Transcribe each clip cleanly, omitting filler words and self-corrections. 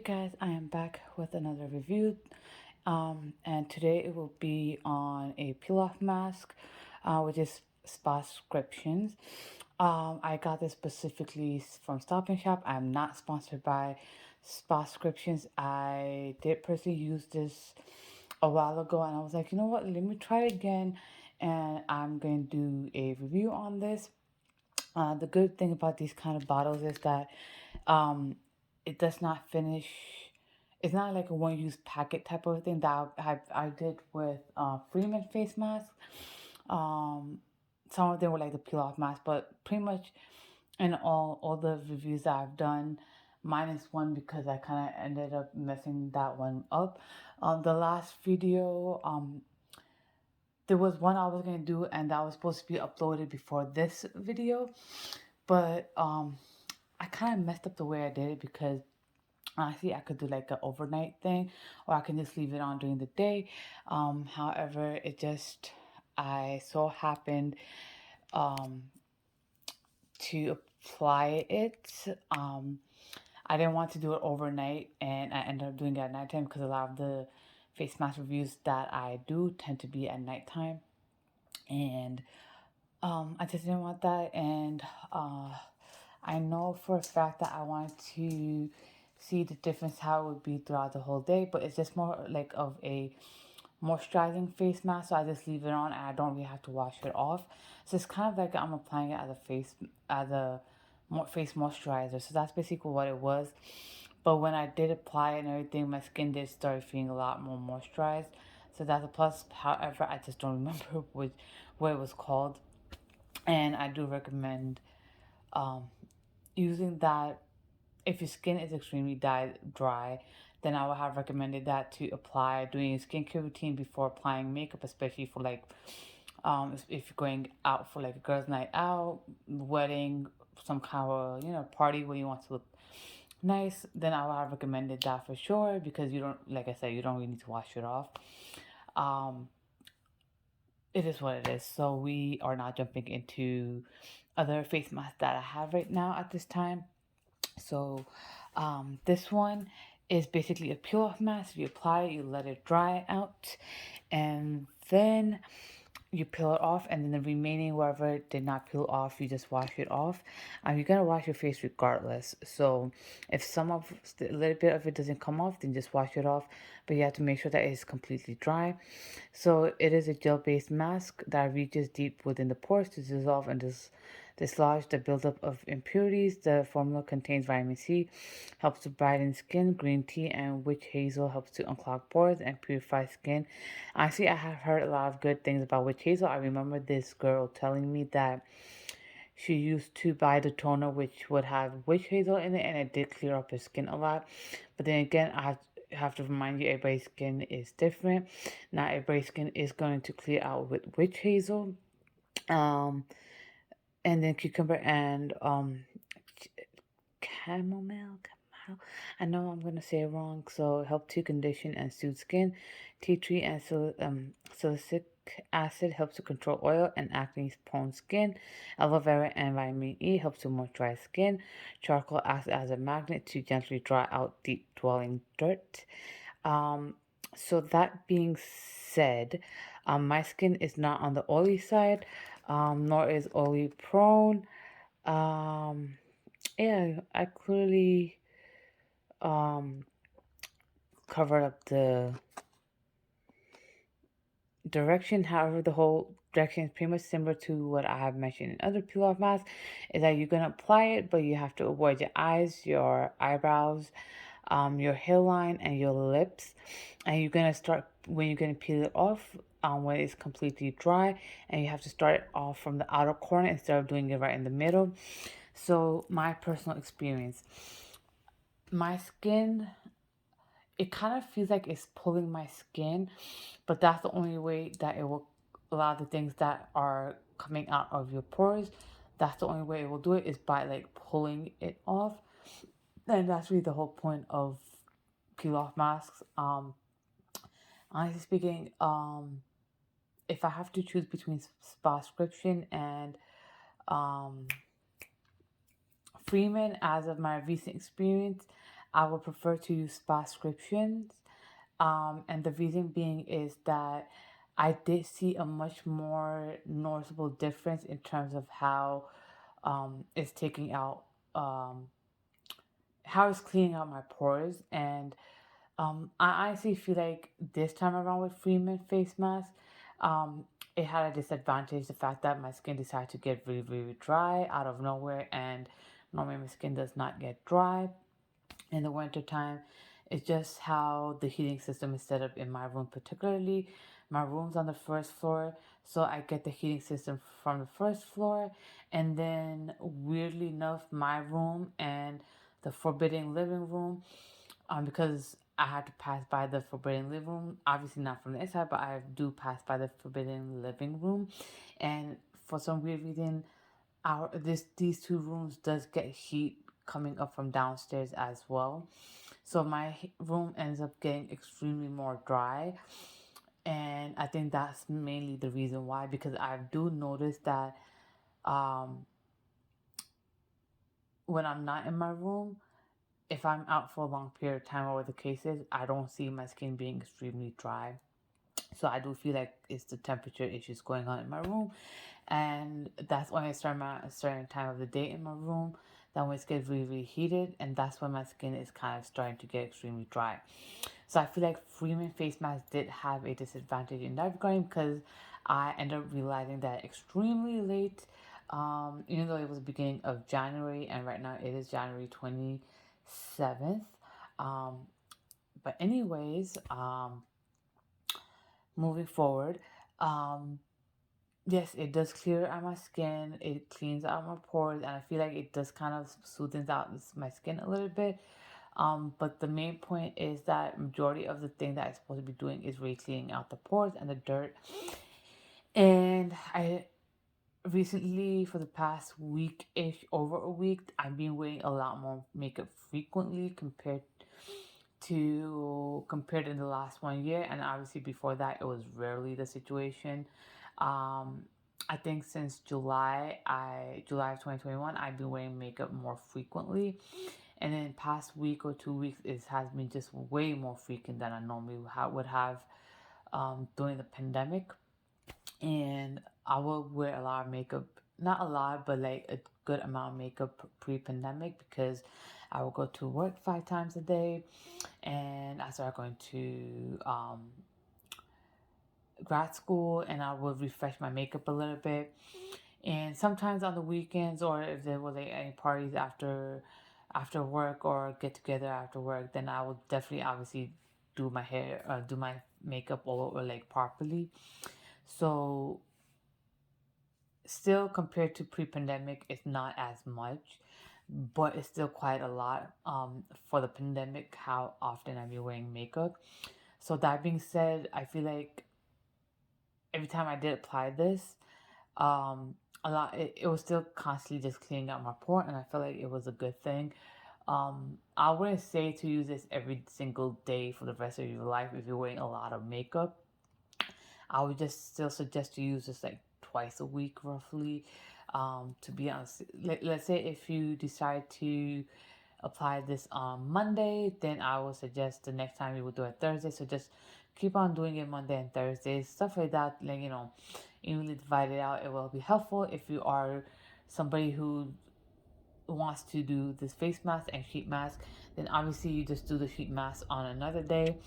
Guys, I am back with another review, and today it will be on a peel-off mask, which is Spascriptions. I got this specifically from Stop and Shop. I'm not sponsored by Spascriptions. I did personally use this a while ago, and I was like, you know what, let me try it again, and I'm going to do a review on this. The good thing about these kind of bottles is that um, it does not finish. It's not like a one-use packet type of thing that I did with Freeman face masks. Um, some of them were like the peel-off mask, but pretty much in all the reviews that I've done, minus one because I kind of ended up messing that one up. The last video, there was one I was gonna do, and that was supposed to be uploaded before this video, but I kind of messed up the way I did it because honestly I could do like an overnight thing, or I can just leave it on during the day. However, it just I so happened um to apply it. I didn't want to do it overnight, and I ended up doing it at nighttime because a lot of the face mask reviews that I do tend to be at nighttime, and I just didn't want that. And uh, I know for a fact that I wanted to see the difference how it would be throughout the whole day, but it's just more like of a moisturizing face mask, so I just leave it on and I don't really have to wash it off. So it's kind of like I'm applying it as a face moisturizer. So that's basically what it was. But when I did apply it and everything, my skin did start feeling a lot more moisturized. So that's a plus. However, I just don't remember what it was called. And I do recommend um, using that if your skin is extremely dry, then I would have recommended that to apply doing a skincare routine before applying makeup, especially for like if you're going out for like a girls' night out, wedding, some kind of party where you want to look nice. Then I would have recommended that for sure because you don't, like I said, you don't really need to wash it off. Um, it is what it is. So we are not jumping into other face masks that I have right now at this time. So this one is basically a peel off mask. You apply it, you let it dry out, and then you peel it off, and then the remaining wherever it did not peel off, you just wash it off. You're gonna wash your face regardless. So if a little bit of it doesn't come off, then just wash it off. But you have to make sure that it is completely dry. So it is a gel-based mask that reaches deep within the pores to dissolve and dislodge the buildup of impurities. The formula contains vitamin C, helps to brighten skin. Green tea and witch hazel helps to unclog pores and purify skin. Honestly, I have heard a lot of good things about witch hazel. I remember this girl telling me that she used to buy the toner which would have witch hazel in it, and it did clear up her skin a lot. But then again, I have to remind you, everybody's skin is different. Not everybody's skin is going to clear out with witch hazel. Um, and then cucumber and chamomile. I know I'm gonna say it wrong. So help to condition and soothe skin. Tea tree and salicylic acid helps to control oil and acne-prone skin. Aloe vera and vitamin E helps to moisturize skin. Charcoal acts as a magnet to gently dry out deep-dwelling dirt. Um, so that being said, my skin is not on the oily side, nor is oily prone. Um, yeah, I clearly um covered up the direction. However, the whole direction is pretty much similar to what I have mentioned in other peel off masks. Is that you're gonna apply it, but you have to avoid your eyes, your eyebrows, your hairline, and your lips. And you're gonna start when you're gonna peel it off. When it's completely dry, and you have to start it off from the outer corner instead of doing it right in the middle. So my personal experience, my skin, it kind of feels like it's pulling my skin, but that's the only way that it will allow the things that are coming out of your pores. That's the only way it will do it, is by like pulling it off. And that's really the whole point of peel off masks. Honestly speaking, if I have to choose between Spascription and um Freeman, as of my recent experience, I would prefer to use Spascriptions. And the reason being is that I did see a much more noticeable difference in terms of how it's taking out, um, how it's cleaning out my pores. And I honestly feel like this time around with Freeman face mask, um, it had a disadvantage. The fact that my skin decided to get really, really dry out of nowhere, and normally my skin does not get dry in the wintertime. It's just how the heating system is set up in my room, particularly. My room's on the first floor, so I get the heating system from the first floor. And then, weirdly enough, my room and the forbidden living room, because I had to pass by the forbidden living room, obviously not from the inside, but I do pass by the forbidden living room. And for some weird reason, these two rooms does get heat coming up from downstairs as well. So my room ends up getting extremely more dry, and I think that's mainly the reason why. Because I do notice that um, when I'm not in my room, if I'm out for a long period of time, or whatever the case is, I don't see my skin being extremely dry. So I do feel like it's the temperature issues going on in my room, and that's when I start my a certain time of the day in my room. That when it gets really, really heated, and that's when my skin is kind of starting to get extremely dry. So I feel like Freeman face mask did have a disadvantage in that regard, because I ended up realizing that extremely late. Even though it was the beginning of January, and right now it is January 27th. Um, but anyways, moving forward, um, yes, it does clear out my skin. It cleans out my pores, and I feel like it does kind of soothes out my skin a little bit. But the main point is that majority of the thing that it's supposed to be doing is really cleaning out the pores and the dirt. And I recently, for the past week ish, over a week, I've been wearing a lot more makeup frequently compared in the last 1 year. And obviously before that it was rarely the situation. um I think since July of 2021, I've been wearing makeup more frequently, and in the past week or 2 weeks it has been just way more frequent than I normally would have during the pandemic. And I will wear a lot of makeup, not a lot, but like a good amount of makeup pre-pandemic, because I will go to work 5 times a day, and I started going to grad school, and I would refresh my makeup a little bit. And sometimes on the weekends, or if there was like any parties after work, or get together after work, then I would definitely obviously do my hair, do my makeup all over like properly. So still, compared to pre-pandemic, it's not as much, but it's still quite a lot for the pandemic, how often I've been wearing makeup. So that being said, I feel like every time I did apply this, um it was still constantly just cleaning out my pore, and I felt like it was a good thing. I wouldn't say to use this every single day for the rest of your life if you're wearing a lot of makeup. I would just still suggest to use this like twice a week roughly. To be honest, let's say if you decide to apply this on Monday, then I would suggest the next time you would do it Thursday. So just keep on doing it Monday and Thursdays, stuff like that. Like, evenly divide it out. It will be helpful if you are somebody who wants to do this face mask and sheet mask. Then obviously you just do the sheet mask on another day.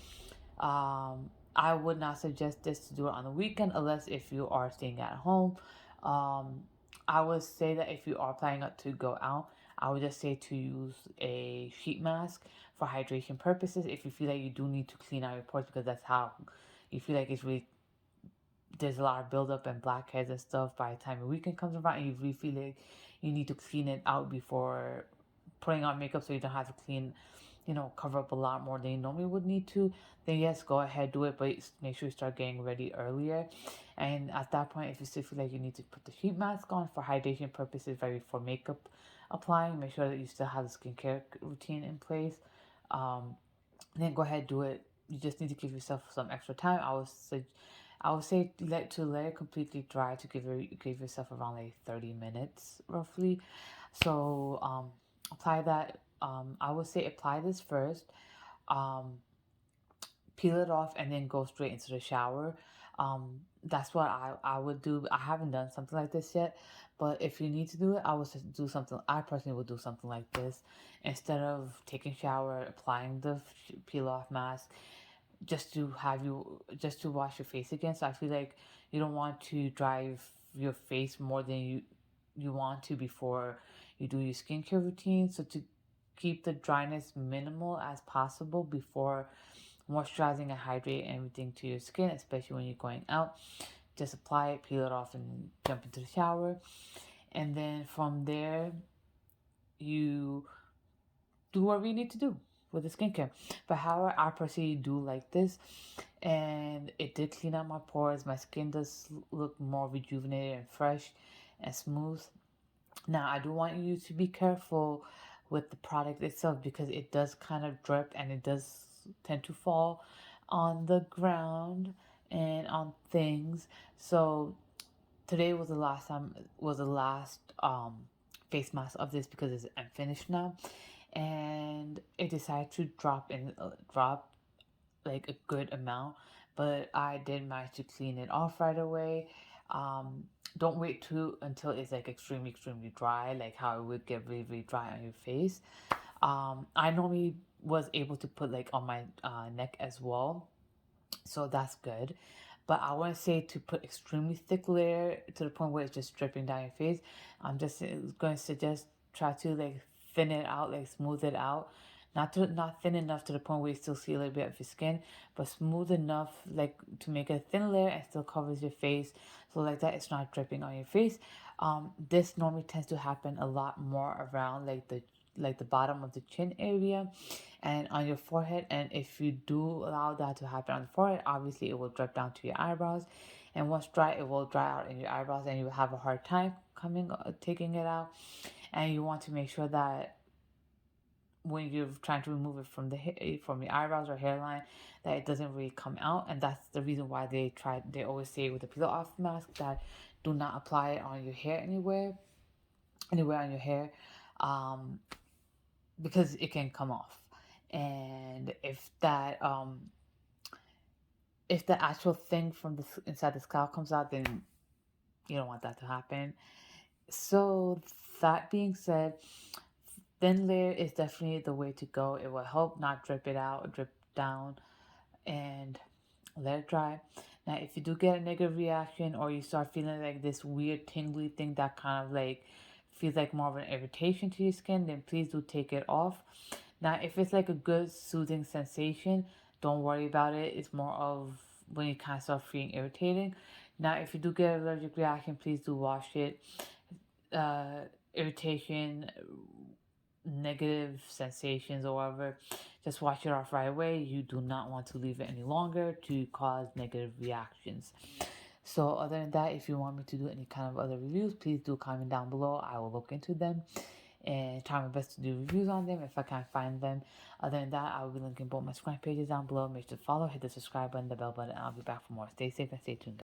I would not suggest this to do it on the weekend unless if you are staying at home. Um, I would say that if you are planning to go out, I would just say to use a sheet mask for hydration purposes. If you feel like you do need to clean out your pores, because that's how you feel like it's really, there's a lot of buildup and blackheads and stuff by the time the weekend comes around, and you really feel like you need to clean it out before putting on makeup, so you don't have to cover up a lot more than you normally would need to, then yes, go ahead, do it, but make sure you start getting ready earlier. And at that point, if you still feel like you need to put the sheet mask on for hydration purposes, right before makeup applying, make sure that you still have the skincare routine in place. Um, then go ahead, do it. You just need to give yourself some extra time. I would say let it completely dry, to give yourself around like 30 minutes roughly. So apply that I would say apply this first, um, peel it off, and then go straight into the shower. That's what I would do. I haven't done something like this yet, but if you need to do it, I would just do something. I personally would do something like this instead of taking shower, applying the peel off mask, just to wash your face again. So I feel like you don't want to dry your face more than you want to before you do your skincare routine. So to keep the dryness minimal as possible before moisturizing and hydrate everything to your skin, especially when you're going out, just apply it, peel it off, and jump into the shower. And then from there, you do what we need to do with the skincare. But however, I personally do like this, and it did clean out my pores. My skin does look more rejuvenated and fresh and smooth. Now, I do want you to be careful with the product itself because it does kind of drip and it does tend to fall on the ground and on things. So today was the last face mask of this because I'm finished now, and it decided to drop like a good amount, but I did manage to clean it off right away. Um, don't wait until it's like extremely dry, like how it would get really dry on your face. I normally was able to put like on my neck as well, so that's good. But I wouldn't say to put extremely thick layer to the point where it's just dripping down your face. I'm just going to suggest try to like thin it out, like smooth it out. Not thin enough to the point where you still see a little bit of your skin, but smooth enough like to make a thin layer and still covers your face. So like that it's not dripping on your face. This normally tends to happen a lot more around like the bottom of the chin area and on your forehead. And if you do allow that to happen on the forehead, obviously it will drip down to your eyebrows, and once dry it will dry out in your eyebrows and you will have a hard time taking it out. And you want to make sure that when you're trying to remove it from your eyebrows or hairline, that it doesn't really come out. And that's the reason why they always say with the peel off mask that do not apply it on your hair anywhere on your hair, um because it can come off. And if the actual thing from the inside the scalp comes out, then you don't want that to happen. So that being said, thin layer is definitely the way to go. It will help not drip down, and let it dry. Now, if you do get a negative reaction or you start feeling like this weird tingly thing that kind of like feels like more of an irritation to your skin, then please do take it off. Now, if it's like a good soothing sensation, don't worry about it. It's more of when you kind of start feeling irritating. Now, if you do get an allergic reaction, please do wash it. Irritation, negative sensations, or whatever, just wash it off right away. You do not want to leave it any longer to cause negative reactions. So other than that, if you want me to do any kind of other reviews, please do comment down below. I will look into them and try my best to do reviews on them if I can't find them. Other than that, I will be linking both my Subscribe pages down below. Make sure to follow, hit the subscribe button, the bell button, and I'll be back for more. Stay safe and stay tuned.